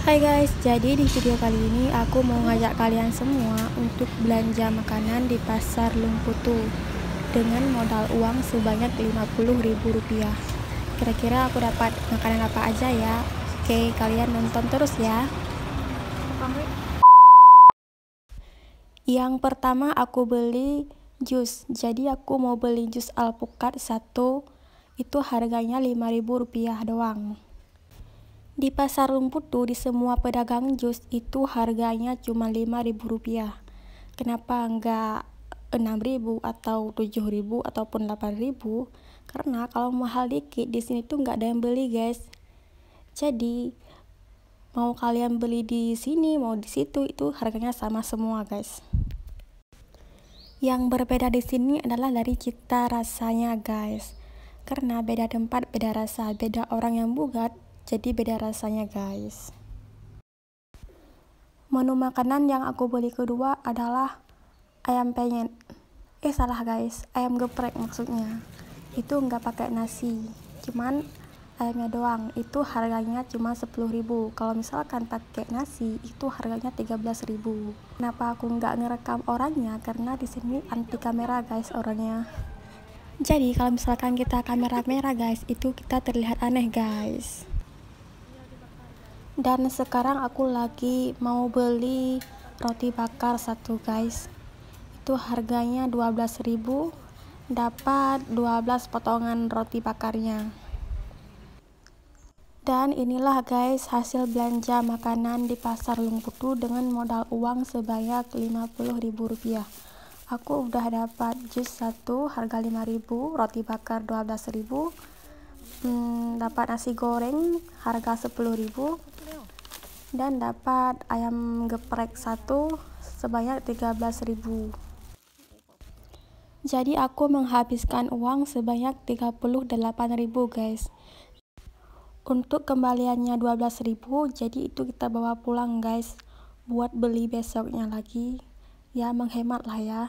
Hai guys, jadi di video kali ini aku mau ngajak kalian semua untuk belanja makanan di pasar Lungputu dengan modal uang sebanyak Rp50.000. Kira-kira aku dapat makanan apa aja ya? Oke, kalian nonton terus ya. Yang pertama aku beli jus. Jadi aku mau beli jus alpukat satu, itu harganya Rp5.000 doang. Di pasar Lungputu di semua pedagang jus itu harganya cuma Rp5.000. Kenapa enggak 6.000 atau 7.000 ataupun 8.000? Karena kalau mahal dikit di sini tuh nggak ada yang beli, guys. Jadi mau kalian beli di sini mau di situ itu harganya sama semua, guys. Yang berbeda di sini adalah dari cita rasanya, guys. Karena beda tempat, beda rasa, beda orang yang buat, jadi beda rasanya, guys. Menu makanan yang aku beli kedua adalah ayam penyet. Salah guys, ayam geprek maksudnya. Itu nggak pakai nasi, cuman ayamnya doang. Itu harganya cuma 10.000. Kalau misalkan pakai nasi itu harganya 13.000. Kenapa aku nggak ngerekam orangnya? Karena di sini anti kamera, guys, orangnya. Jadi kalau misalkan kita kamera merah, guys, itu kita terlihat aneh, guys. Dan sekarang aku lagi mau beli roti bakar satu, guys. Itu harganya 12.000, dapat 12 potongan roti bakarnya. Dan inilah, guys, hasil belanja makanan di pasar Lungputu dengan modal uang sebanyak Rp50.000. Aku udah dapat jus satu harga 5.000, roti bakar 12.000, dapat nasi goreng harga 10.000, dan dapat ayam geprek satu sebanyak 13.000. Jadi aku menghabiskan uang sebanyak 38.000, guys. Untuk kembaliannya 12.000, jadi itu kita bawa pulang, guys, buat beli besoknya lagi. Ya, menghemat lah ya.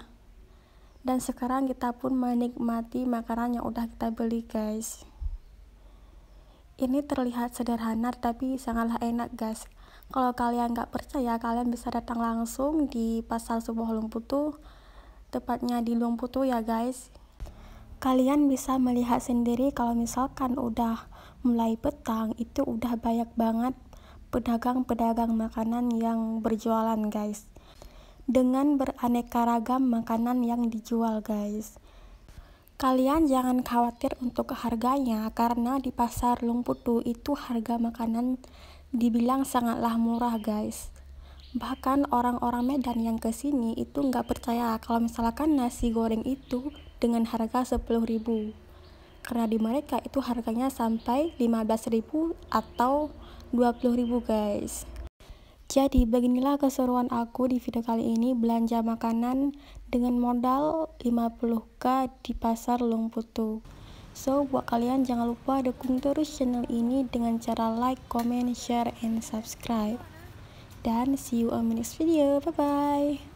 Dan sekarang kita pun menikmati makanan yang udah kita beli, guys. Ini terlihat sederhana tapi sangatlah enak, guys. Kalau kalian nggak percaya, kalian bisa datang langsung di pasar Subuh Lungputu, tepatnya di Lungputu ya, guys. Kalian bisa melihat sendiri kalau misalkan udah mulai petang itu udah banyak banget pedagang-pedagang makanan yang berjualan, guys, dengan beraneka ragam makanan yang dijual, guys. Kalian jangan khawatir untuk harganya, karena di pasar Lungputu itu harga makanan dibilang sangatlah murah, guys. Bahkan orang-orang Medan yang kesini itu nggak percaya kalau misalkan nasi goreng itu dengan harga 10.000. Karena di mereka itu harganya sampai 15.000 atau 20.000, guys. Jadi beginilah keseruan aku di video kali ini belanja makanan dengan modal 50k di pasar Lungputu. So buat kalian jangan lupa dukung terus channel ini dengan cara like, comment, share, and subscribe. Dan see you on my next video. Bye bye.